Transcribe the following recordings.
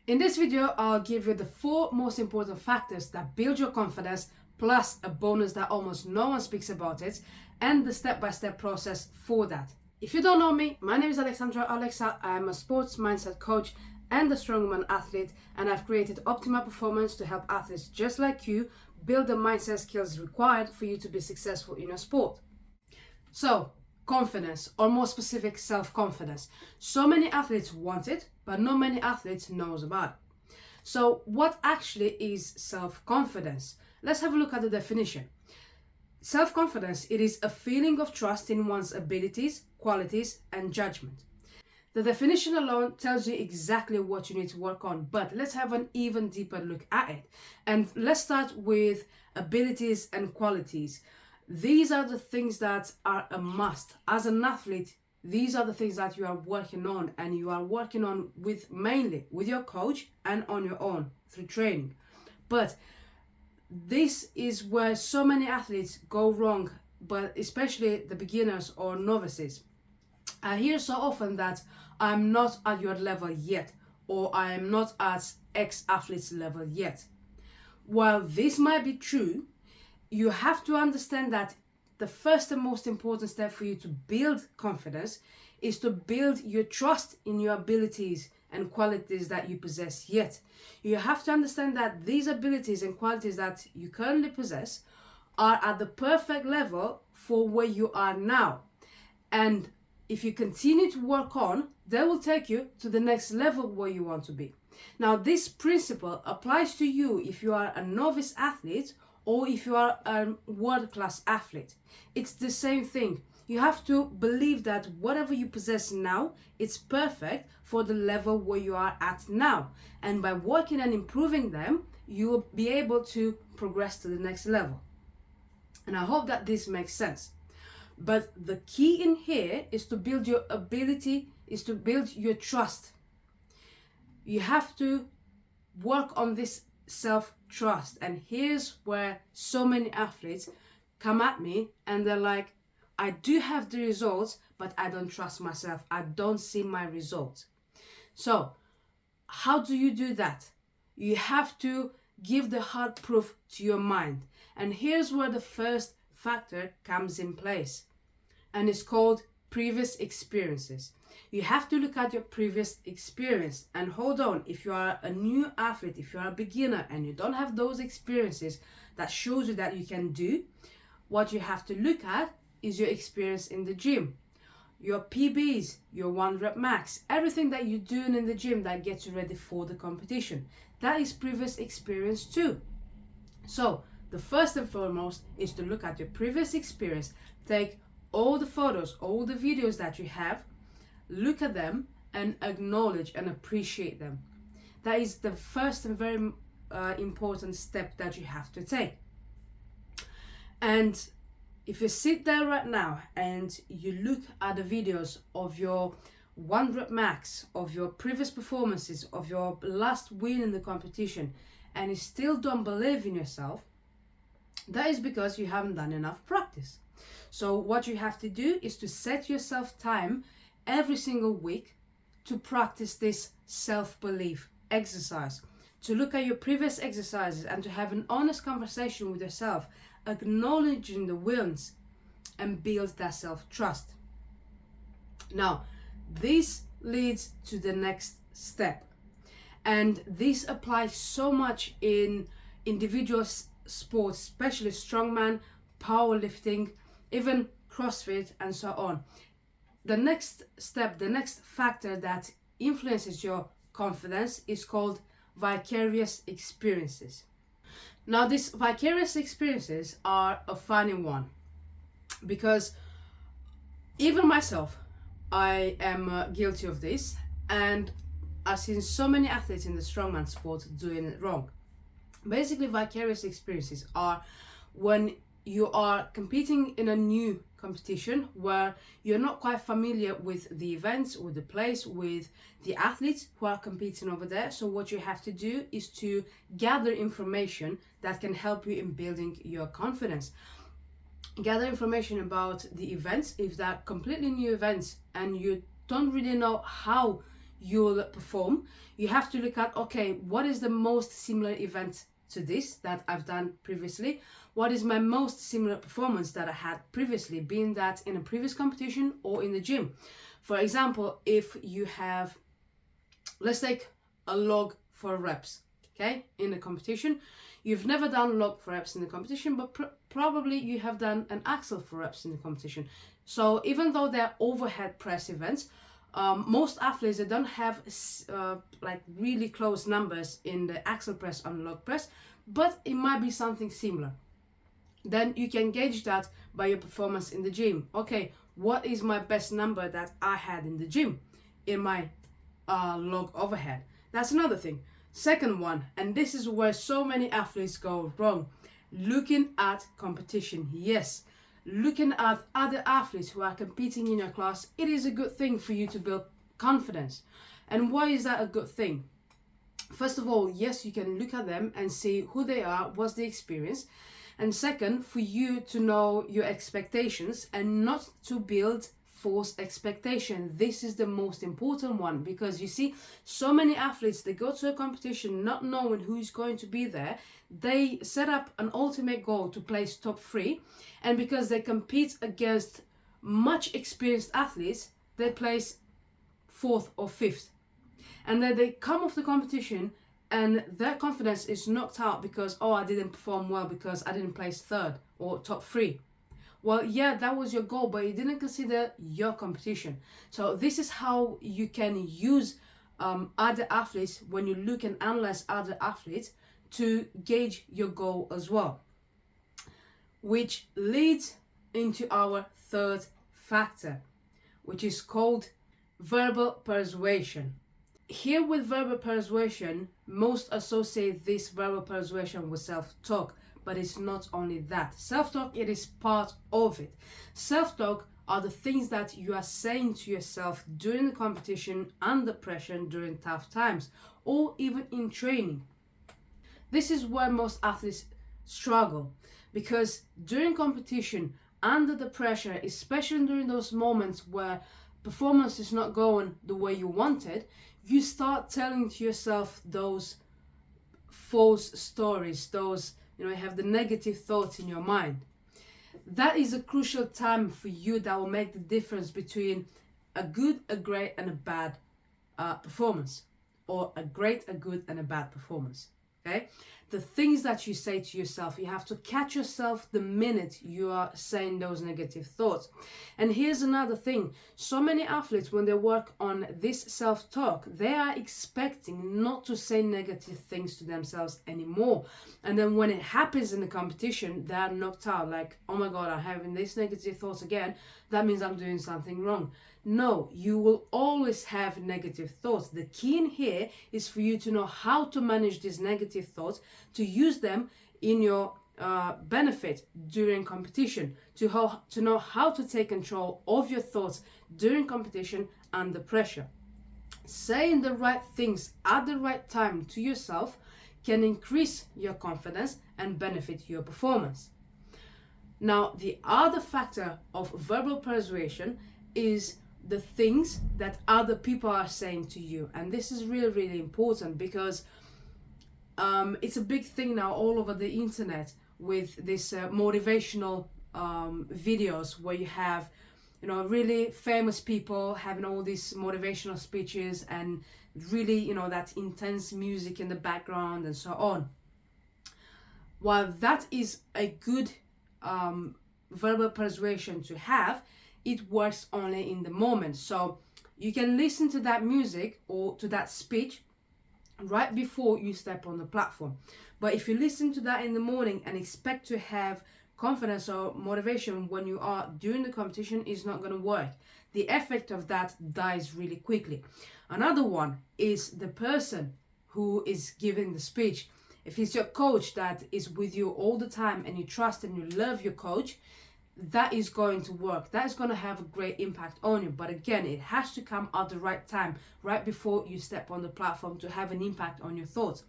In this video, I'll give you the 4 most important factors that build your confidence, plus a bonus that almost no one speaks about it, and the step-by-step process for that. If you don't know me, my name is Alexa. I am a sports mindset coach and a Strongoman athlete, and I've created Optimal Performance to help athletes just like you build the mindset skills required for you to be successful in your sport. So, confidence, or more specific, self-confidence. So many athletes want it, but not many athletes knows about it. So what actually is self-confidence? Let's have a look at the definition. Self-confidence, it is a feeling of trust in one's abilities, qualities, and judgment. The definition alone tells you exactly what you need to work on, but let's have an even deeper look at it. And let's start with abilities and qualities. These are the things that are a must. As an athlete, these are the things that you are working on, and you are working on with mainly with your coach and on your own through training. But this is where so many athletes go wrong, but especially the beginners or novices. I hear so often that I'm not at your level yet, or I am not at X athlete's level yet. While this might be true, you have to understand that the first and most important step for you to build confidence is to build your trust in your abilities and qualities that you possess yet. You have to understand that these abilities and qualities that you currently possess are at the perfect level for where you are now. And if you continue to work on, they will take you to the next level where you want to be. Now, this principle applies to you if you are a novice athlete or if you are a world-class athlete. It's the same thing. You have to believe that whatever you possess now, it's perfect for the level where you are at now. And by working and improving them, you will be able to progress to the next level. And I hope that this makes sense. But the key in here is to build your ability, is to build your trust. You have to work on this self-trust. And here's where so many athletes come at me and they're like, I do have the results, but I don't trust myself. I don't see my results. So how do you do that? You have to give the hard proof to your mind. And here's where the first factor comes in place. And it's called previous experiences. You have to look at your previous experience and hold on. If you are a new athlete, if you are a beginner and you don't have those experiences that shows you that you can do, what you have to look at is your experience in the gym, your PBs, your 1 rep max, everything that you're doing in the gym that gets you ready for the competition. That is previous experience too. So the first and foremost is to look at your previous experience. Take all the photos, all the videos that you have, look at them and acknowledge and appreciate them. That is the first and very important step that you have to take. And if you sit there right now and you look at the videos of your 1 rep max, of your previous performances, of your last win in the competition, and you still don't believe in yourself, that is because you haven't done enough practice. So what you have to do is to set yourself time every single week to practice this self-belief exercise, to look at your previous exercises and to have an honest conversation with yourself, acknowledging the wins and build that self-trust. Now, this leads to the next step, and this applies so much in individual sports, especially strongman, powerlifting, even CrossFit, and so on. The next step, the next factor that influences your confidence is called vicarious experiences. Now, these vicarious experiences are a funny one because even myself, I am guilty of this, and I've seen so many athletes in the strongman sport doing it wrong. Basically, vicarious experiences are when you are competing in a new competition where you're not quite familiar with the events, with the place, with the athletes who are competing over there. So what you have to do is to gather information that can help you in building your confidence. Gather information about the events if they're completely new events and you don't really know how you'll perform, you have to look at, okay, what is the most similar event to this that I've done previously? What is my most similar performance that I had previously, being that in a previous competition or in the gym? For example, if you have, let's take a log for reps, okay, in the competition. You've never done log for reps in the competition, but probably you have done an axle for reps in the competition. So even though they're overhead press events, most athletes, they don't have like really close numbers in the axle press and log press, but it might be something similar. Then you can gauge that by your performance in the gym. Okay, what is my best number that I had in the gym in my log overhead? That's another thing. Second one, and this is where so many athletes go wrong, looking at competition. Yes, looking at other athletes who are competing in your class, it is a good thing for you to build confidence. And why is that a good thing? First of all, yes, you can look at them and see who they are, what's the experience. And second, for you to know your expectations and not to build false expectation. This is the most important one, because you see, so many athletes, they go to a competition not knowing who's going to be there. They set up an ultimate goal to place top 3, and because they compete against much experienced athletes, they place 4th or 5th, and then they come off the competition and their confidence is knocked out because, oh, I didn't perform well because I didn't place 3rd or top 3. Well, yeah, that was your goal, but you didn't consider your competition. So this is how you can use other athletes when you look and analyze other athletes to gauge your goal as well. Which leads into our third factor, which is called verbal persuasion. Here with verbal persuasion, most associate this verbal persuasion with self-talk. But it's not only that. Self-talk, it is part of it. Self-talk are the things that you are saying to yourself during the competition, under pressure, during tough times, or even in training. This is where most athletes struggle, because during competition, under the pressure, especially during those moments where performance is not going the way you wanted, you start telling to yourself those false stories, those, you have the negative thoughts in your mind. That is a crucial time for you that will make the difference between a good, a great, and a bad performance, or a great, a good, and a bad performance. Okay? The things that you say to yourself, you have to catch yourself the minute you are saying those negative thoughts. And here's another thing. So many athletes, when they work on this self-talk, they are expecting not to say negative things to themselves anymore. And then when it happens in the competition, they are knocked out, like, oh my God, I'm having these negative thoughts again. That means I'm doing something wrong. No, you will always have negative thoughts. The key in here is for you to know how to manage these negative thoughts, to use them in your benefit during competition, to know how to take control of your thoughts during competition under pressure. Saying the right things at the right time to yourself can increase your confidence and benefit your performance. Now, the other factor of verbal persuasion is the things that other people are saying to you. And this is really, really important, because it's a big thing now all over the internet with this motivational videos where you have, really famous people having all these motivational speeches and really, that intense music in the background and so on. While that is a good verbal persuasion to have, it works only in the moment. So you can listen to that music or to that speech right before you step on the platform. But if you listen to that in the morning and expect to have confidence or motivation when you are during the competition, is not going to work. The effect of that dies really quickly. Another one is the person who is giving the speech. If it's your coach that is with you all the time and you trust and you love your coach, that is going to work. That is going to have a great impact on you. But again, it has to come at the right time, right before you step on the platform, to have an impact on your thoughts.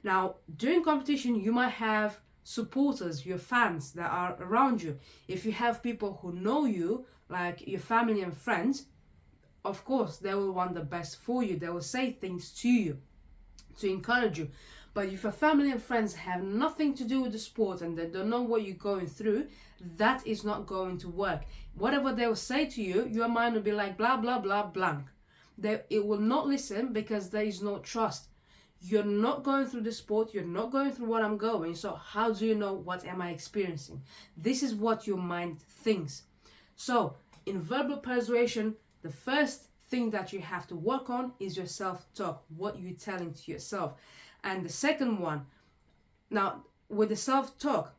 Now, during competition, you might have supporters, your fans that are around you. If you have people who know you, like your family and friends, of course, they will want the best for you. They will say things to you to encourage you. But if your family and friends have nothing to do with the sport and they don't know what you're going through, that is not going to work. Whatever they will say to you, your mind will be like blah, blah, blah, blank. It will not listen because there is no trust. You're not going through the sport, you're not going through what I'm going, so how do you know what am I experiencing? This is what your mind thinks. So in verbal persuasion, the first thing that you have to work on is your self-talk, what you're telling to yourself. And the second one, now with the self-talk,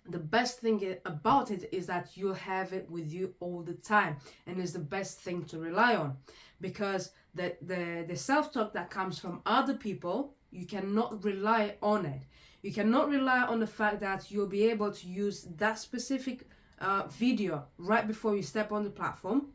the best thing about it is that you'll have it with you all the time, and it's the best thing to rely on, because the self-talk that comes from other people, you cannot rely on it. You cannot rely on the fact that you'll be able to use that specific video right before you step on the platform,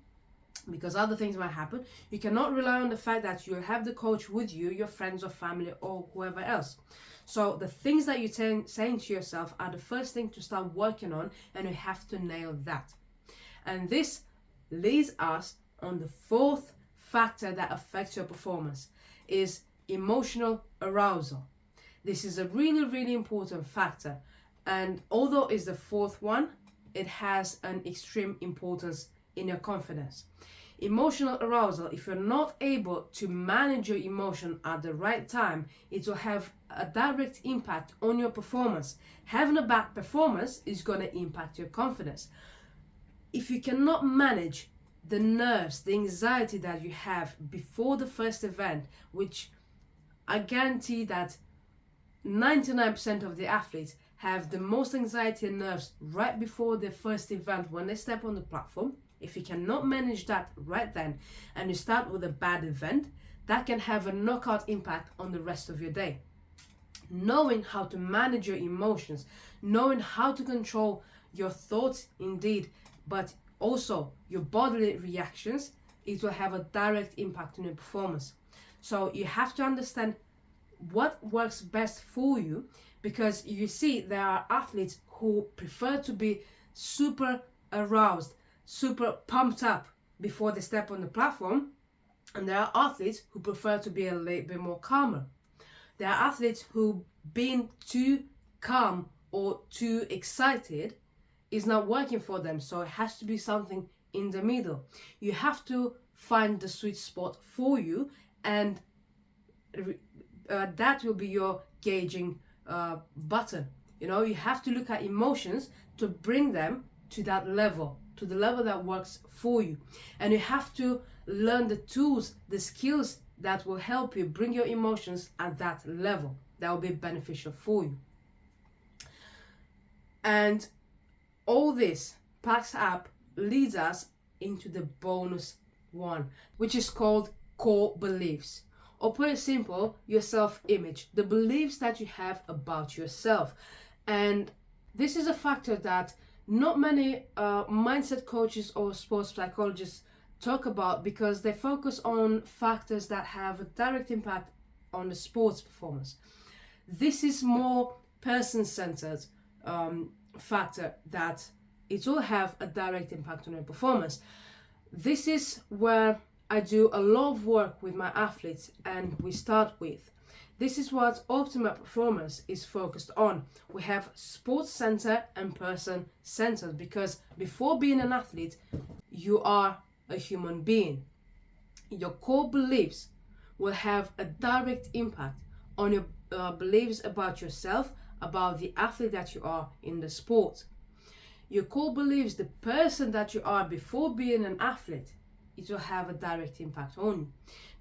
because other things might happen. You cannot rely on the fact that you'll have the coach with you, your friends or family or whoever else. So the things that you're saying to yourself are the first thing to start working on, and you have to nail that. And this leads us on the fourth factor that affects your performance, is emotional arousal. This is a really, really important factor. And although it's the fourth one, it has an extreme importance in your confidence. Emotional arousal, if you're not able to manage your emotion at the right time, it will have a direct impact on your performance. Having a bad performance is going to impact your confidence. If you cannot manage the nerves, the anxiety that you have before the first event, which I guarantee that 99% of the athletes have the most anxiety and nerves right before their first event when they step on the platform. If you cannot manage that right then, and you start with a bad event, that can have a knockout impact on the rest of your day. Knowing how to manage your emotions, knowing how to control your thoughts indeed, but also your bodily reactions, it will have a direct impact on your performance. So you have to understand what works best for you, because you see there are athletes who prefer to be super aroused, super pumped up before they step on the platform, and there are athletes who prefer to be a little bit more calmer. There are athletes who being too calm or too excited is not working for them, so it has to be something in the middle. You have to find the sweet spot for you, and that will be your gauging button. You know, you have to look at emotions to bring them to that level, to the level that works for you. And you have to learn the tools, the skills that will help you bring your emotions at that level. That will be beneficial for you. And all this packs up leads us into the bonus one, which is called core beliefs. Or put it simple, your self-image, the beliefs that you have about yourself. And this is a factor that not many mindset coaches or sports psychologists talk about, because they focus on factors that have a direct impact on the sports performance. This is more person-centered factor that it will have a direct impact on your performance. This is where I do a lot of work with my athletes, and we start with, this is what Optimal Performance is focused on. We have sports center and person centered, because before being an athlete, you are a human being. Your core beliefs will have a direct impact on your beliefs about yourself, about the athlete that you are in the sport. Your core beliefs, the person that you are before being an athlete, it will have a direct impact on you,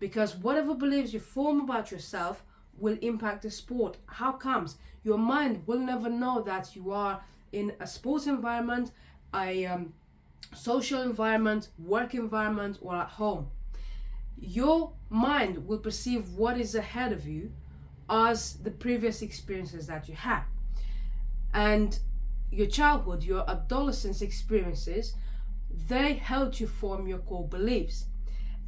because whatever beliefs you form about yourself will impact the sport. How comes? Your mind will never know that you are in a sports environment, a social environment, work environment, or at home. Your mind will perceive what is ahead of you as the previous experiences that you had. And your childhood, your adolescence experiences, they help you form your core beliefs.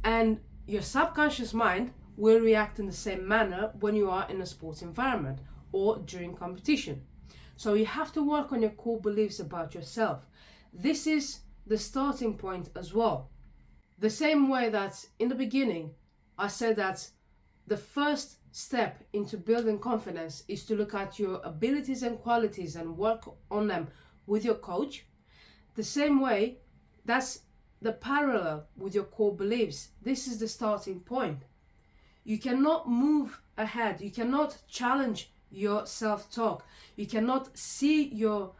And your subconscious mind will react in the same manner when you are in a sports environment or during competition. So you have to work on your core beliefs about yourself. This is the starting point as well. The same way that in the beginning, I said that the first step into building confidence is to look at your abilities and qualities and work on them with your coach. The same way, that's the parallel with your core beliefs. This is the starting point. You cannot move ahead. You cannot challenge your self-talk. You cannot see your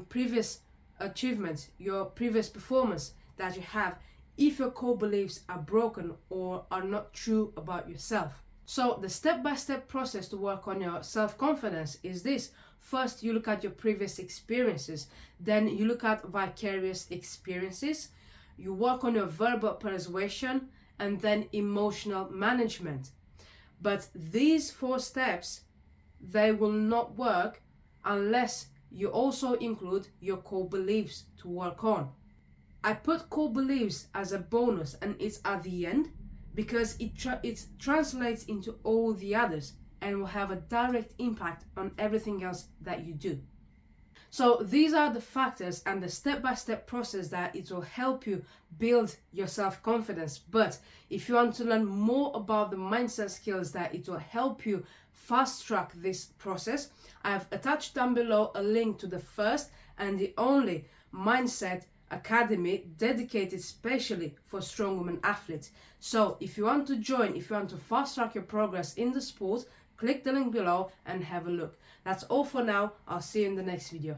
previous achievements, your previous performance that you have, if your core beliefs are broken or are not true about yourself. So the step-by-step process to work on your self-confidence is this. First, you look at your previous experiences. Then you look at vicarious experiences. You work on your verbal persuasion and then emotional management. But these 4 steps, they will not work unless you also include your core beliefs to work on. I put core beliefs as a bonus and it's at the end because it translates into all the others and will have a direct impact on everything else that you do. So these are the factors and the step-by-step process that it will help you build your self-confidence. But if you want to learn more about the mindset skills that it will help you fast-track this process, I have attached down below a link to the first and the only Mindset Academy dedicated specially for Strongoman athletes. So if you want to join, if you want to fast-track your progress in the sport, click the link below and have a look. That's all for now. I'll see you in the next video.